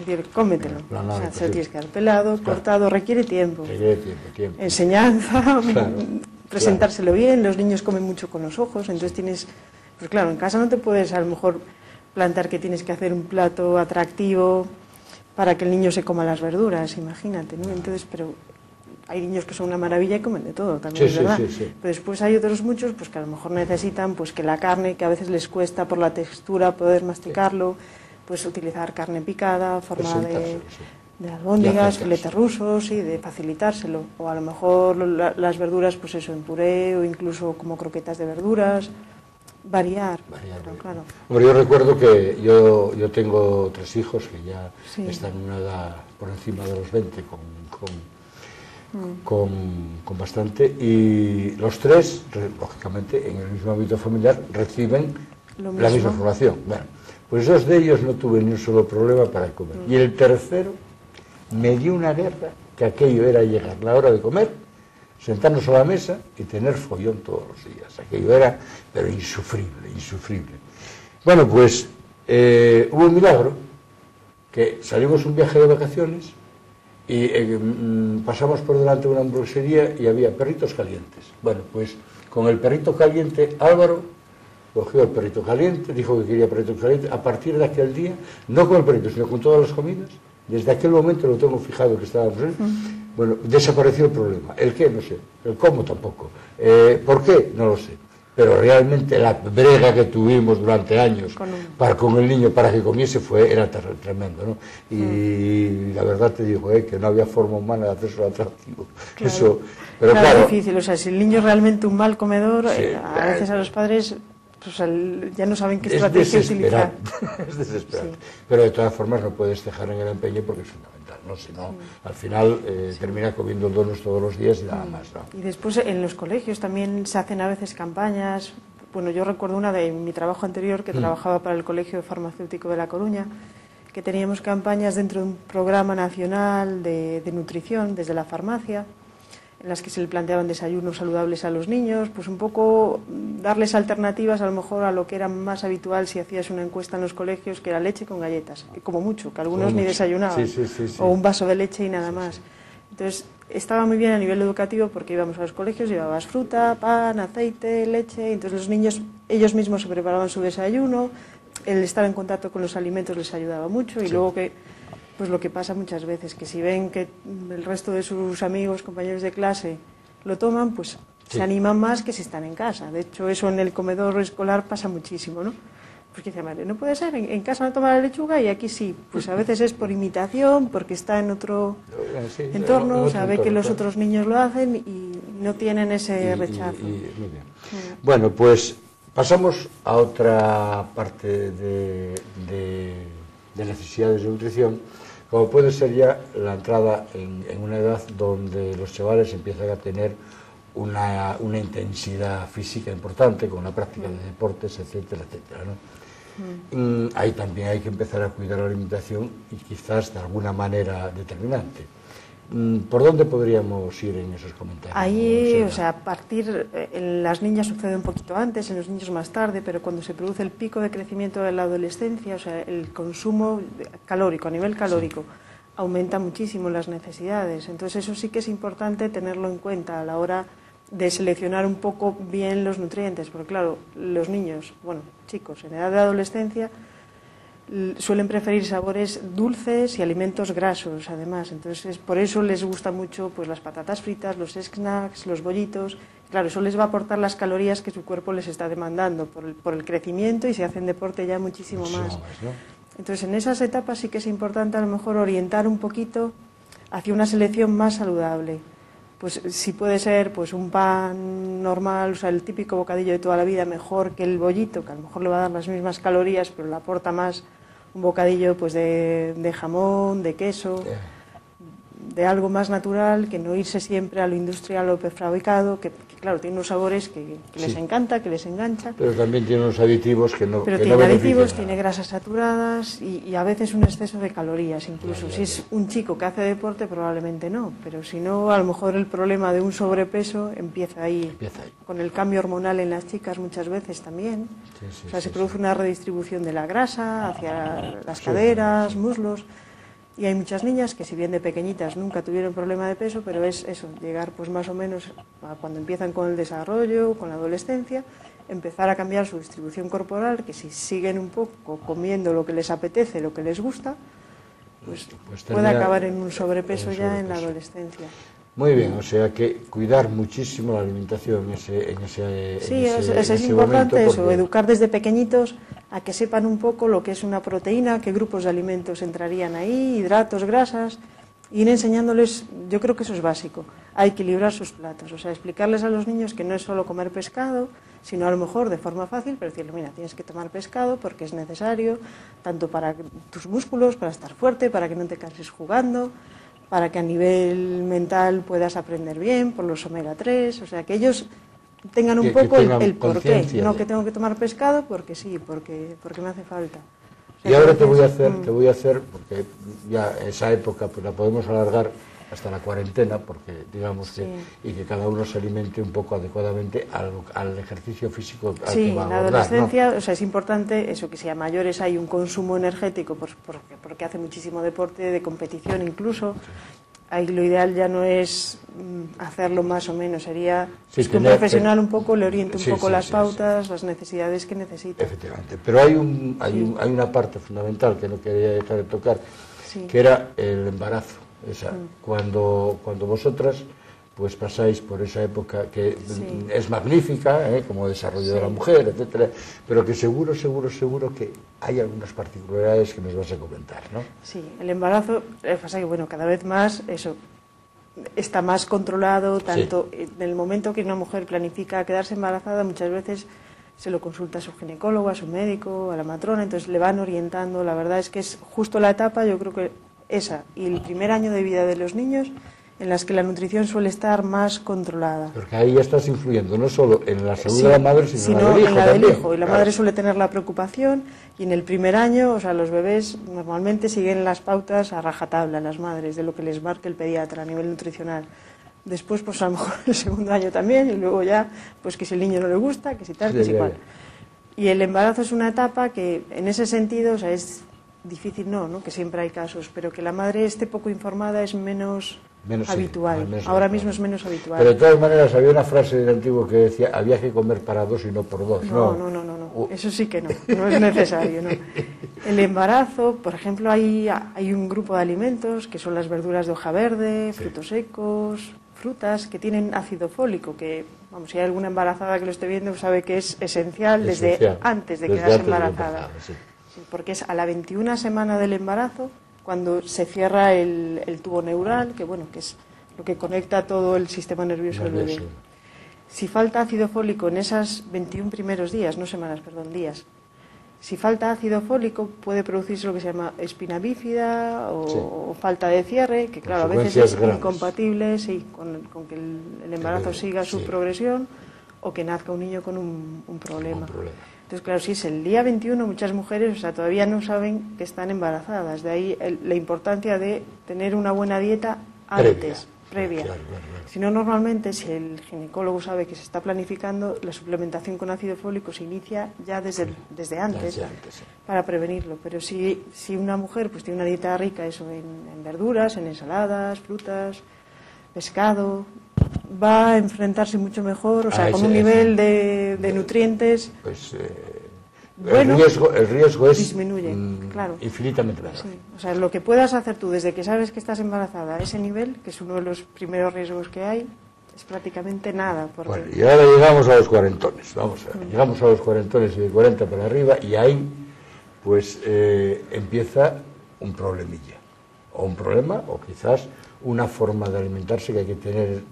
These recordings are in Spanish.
decir, cómetelo. No, o sea, se lo tienes que dar pelado, cortado, requiere tiempo. Requiere tiempo. Enseñanza, presentárselo bien. Los niños comen mucho con los ojos, entonces tienes, pues claro, en casa no te puedes a lo mejor plantear que tienes que hacer un plato atractivo para que el niño se coma las verduras, imagínate, ¿no? Entonces, pero hay niños que son una maravilla y comen de todo, también es verdad. Pero después hay otros muchos pues que a lo mejor necesitan pues que la carne, que a veces les cuesta por la textura poder masticarlo, pues utilizar carne picada, forma de albóndigas, filetes rusos, y de facilitárselo. O a lo mejor las verduras, pues eso, en puré o incluso como croquetas de verduras. Variar. Claro. Hombre, yo recuerdo que yo tengo 3 hijos que ya están en una edad por encima de los 20 con bastante, y los 3, lógicamente, en el mismo ámbito familiar, reciben la misma formación. Bueno, pues 2 de ellos no tuve ni un solo problema para comer. Y el tercero me dio una guerra, que aquello era llegar la hora de comer, sentarnos a la mesa y tener follón todos los días. Aquello era, pero insufrible, insufrible. Bueno, pues hubo un milagro, que salimos un viaje de vacaciones y pasamos por delante de una hamburguesería y había perritos calientes. Bueno, pues con el perrito caliente, Álvaro cogió el perrito caliente, dijo que quería perrito caliente. A partir de aquel día, no con el perrito, sino con todas las comidas, desde aquel momento lo tengo fijado que estábamos en. Bueno, desapareció el problema. ¿El qué? No sé. ¿El cómo? Tampoco. ¿Por qué? No lo sé. Pero realmente la brega que tuvimos durante años con el niño para que comiese era tremendo, ¿no? Y la verdad te digo, que no había forma humana de hacerlo atractivo. Claro. Eso, pero claro, es difícil. O sea, si el niño es realmente un mal comedor, a veces a los padres pues, ya no saben qué estrategia utilizar. Es desesperante. Sí. Pero de todas formas no puedes dejar en el empeño porque es fundamental, ¿no? Si no, al final termina comiendo donuts todos los días y nada más, ¿no? Y después en los colegios también se hacen a veces campañas. Bueno, yo recuerdo una de mi trabajo anterior, que trabajaba para el Colegio Farmacéutico de La Coruña, que teníamos campañas dentro de un programa nacional de nutrición desde la farmacia, en las que se le planteaban desayunos saludables a los niños, pues un poco darles alternativas a lo mejor a lo que era más habitual si hacías una encuesta en los colegios, que era leche con galletas, como mucho, que algunos ni desayunaban, o un vaso de leche y nada más. Entonces, estaba muy bien a nivel educativo porque íbamos a los colegios, llevabas fruta, pan, aceite, leche, entonces los niños ellos mismos se preparaban su desayuno, el estar en contacto con los alimentos les ayudaba mucho, y luego que pues lo que pasa muchas veces, que si ven que el resto de sus amigos, compañeros de clase lo toman, pues se animan más que si están en casa. De hecho, eso en el comedor escolar pasa muchísimo, ¿no? Porque dice, madre, no puede ser, en casa no toma la lechuga y aquí sí. Pues a veces es por imitación, porque está en otro entorno, o sea, ve que los otros niños lo hacen y no tienen ese rechazo. Muy bien. Bueno, pues pasamos a otra parte de necesidades de nutrición, como puede ser ya la entrada en una edad donde los chavales empiezan a tener una intensidad física importante, con la práctica de deportes, etcétera, etcétera, ¿no? Ahí también hay que empezar a cuidar la alimentación y quizás de alguna manera determinante. ¿Por dónde podríamos ir en esos comentarios? Ahí, o sea, a partir, en las niñas sucede un poquito antes, en los niños más tarde, pero cuando se produce el pico de crecimiento de la adolescencia, o sea, el consumo calórico, a nivel calórico, aumenta muchísimo las necesidades. Entonces eso sí que es importante tenerlo en cuenta a la hora de seleccionar un poco bien los nutrientes, porque claro, los niños, bueno, chicos, en edad de adolescencia, suelen preferir sabores dulces y alimentos grasos, además. Entonces, por eso les gusta mucho pues las patatas fritas, los snacks, los bollitos. Claro, eso les va a aportar las calorías que su cuerpo les está demandando por el crecimiento, y si hacen deporte ya muchísimo más, ¿no? Entonces, en esas etapas sí que es importante a lo mejor orientar un poquito hacia una selección más saludable. Pues si puede ser pues un pan normal, o sea, el típico bocadillo de toda la vida, mejor que el bollito, que a lo mejor le va a dar las mismas calorías, pero le aporta más un bocadillo pues de jamón, de queso, de algo más natural, que no irse siempre a lo industrial o prefabricado, que claro, tiene unos sabores que les encanta, que les engancha. Pero también tiene unos aditivos que no Pero tiene aditivos, tiene grasas saturadas y a veces un exceso de calorías, incluso. Si es un chico que hace deporte, probablemente no, pero si no, a lo mejor el problema de un sobrepeso empieza ahí. Con el cambio hormonal en las chicas muchas veces también. O sea, se produce una redistribución de la grasa hacia las caderas, muslos. Y hay muchas niñas que, si bien de pequeñitas nunca tuvieron problema de peso, pero es eso, llegar pues más o menos a cuando empiezan con el desarrollo, con la adolescencia, empezar a cambiar su distribución corporal, que si siguen un poco comiendo lo que les apetece, lo que les gusta, pues puede acabar en un sobrepeso ya en la adolescencia. Muy bien, o sea que cuidar muchísimo la alimentación en ese Sí, es importante eso, porque educar desde pequeñitos a que sepan un poco lo que es una proteína, qué grupos de alimentos entrarían ahí, hidratos, grasas, ir enseñándoles, yo creo que eso es básico, a equilibrar sus platos, o sea, explicarles a los niños que no es solo comer pescado, sino a lo mejor de forma fácil, pero decirle, mira, tienes que tomar pescado porque es necesario, tanto para tus músculos, para estar fuerte, para que no te canses jugando, para que a nivel mental puedas aprender bien, por los omega 3, o sea, que ellos tengan un poco el porqué, no que tengo que tomar pescado porque sí, porque me hace falta. O sea, y ahora te voy a hacer, porque ya esa época pues la podemos alargar hasta la cuarentena, porque digamos que, y que cada uno se alimente un poco adecuadamente al ejercicio físico al que va a abordar, la adolescencia, ¿no? O sea, es importante eso, que si a mayores hay un consumo energético, pues porque hace muchísimo deporte de competición incluso, ahí lo ideal ya no es hacerlo más o menos, sería que un profesional un poco le oriente un poco las pautas, las necesidades que necesita. Efectivamente, pero hay una parte fundamental que no quería dejar de tocar, que era el embarazo. Cuando vosotras pues pasáis por esa época que es magnífica, como desarrollo de la mujer, etcétera, pero que seguro que hay algunas particularidades que nos vas a comentar, ¿no? Sí, el embarazo, pasa que bueno, cada vez más eso está más controlado, tanto en el momento que una mujer planifica quedarse embarazada, muchas veces se lo consulta a su ginecólogo, a su médico, a la matrona, entonces le van orientando. La verdad es que es justo la etapa, yo creo que esa y el primer año de vida de los niños en las que la nutrición suele estar más controlada. Porque ahí ya estás influyendo no solo en la salud de la madre, sino en la del hijo. Y la madre suele tener la preocupación, y en el primer año, o sea, los bebés normalmente siguen las pautas a rajatabla, las madres, de lo que les marque el pediatra a nivel nutricional. Después, pues a lo mejor el segundo año también, y luego ya, pues que si el niño no le gusta, que si tal, que si cual. Y el embarazo es una etapa que, en ese sentido, o sea, es difícil, no, que siempre hay casos, pero que la madre esté poco informada es menos habitual. Ahora mismo es menos habitual. Pero de todas maneras había una frase del antiguo que decía, había que comer para dos y no por dos. No. Eso sí que no es necesario, no. El embarazo, por ejemplo, hay un grupo de alimentos que son las verduras de hoja verde, frutos secos, frutas que tienen ácido fólico, que, vamos, si hay alguna embarazada que lo esté viendo, sabe que es esencial desde antes de quedarse embarazada. Porque es a la 21 semana del embarazo cuando se cierra el tubo neural, que bueno, que es lo que conecta todo el sistema nervioso del bebé. Si falta ácido fólico en esas 21 primeros días, no semanas, perdón, días, si falta ácido fólico puede producirse lo que se llama espina bífida o falta de cierre, que claro, a veces es incompatible con que el embarazo siga su progresión o que nazca un niño con un problema. Entonces, claro, si es el día 21, muchas mujeres, o sea, todavía no saben que están embarazadas. De ahí la importancia de tener una buena dieta antes, previa. Claro. Si no, normalmente, si el ginecólogo sabe que se está planificando, la suplementación con ácido fólico se inicia ya desde antes para prevenirlo. Pero si una mujer pues tiene una dieta rica en verduras, en ensaladas, frutas, pescado, va a enfrentarse mucho mejor, o sea, con un nivel de nutrientes. Pues bueno, el riesgo es disminuye, claro. Infinitamente menor. Sí. O sea, lo que puedas hacer tú desde que sabes que estás embarazada a ese nivel, que es uno de los primeros riesgos que hay, es prácticamente nada. Porque... Bueno, y ahora llegamos a los cuarentones, llegamos a los cuarentones y de 40 para arriba, y ahí pues empieza un problemilla, o un problema, o quizás una forma de alimentarse que hay que tener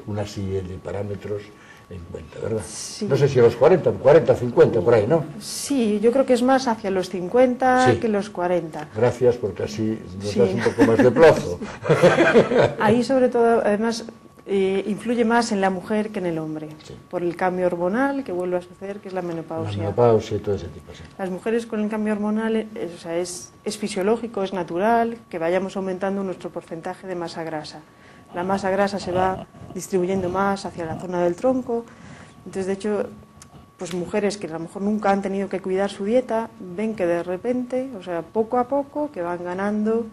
una serie de parámetros en cuenta, ¿verdad? Sí. No sé si a los 40, 50, por ahí, ¿no? Sí, yo creo que es más hacia los 50 que los 40. Gracias, porque así nos das un poco más de plazo. Ahí, sobre todo, además, influye más en la mujer que en el hombre, por el cambio hormonal que vuelve a suceder, que es la menopausia. La menopausia y todo ese tipo, sí. Las mujeres con el cambio hormonal es fisiológico, es natural, que vayamos aumentando nuestro porcentaje de masa grasa. La masa grasa se va distribuyendo más hacia la zona del tronco. Entonces, de hecho, pues mujeres que a lo mejor nunca han tenido que cuidar su dieta, ven que de repente, o sea, poco a poco, que van ganando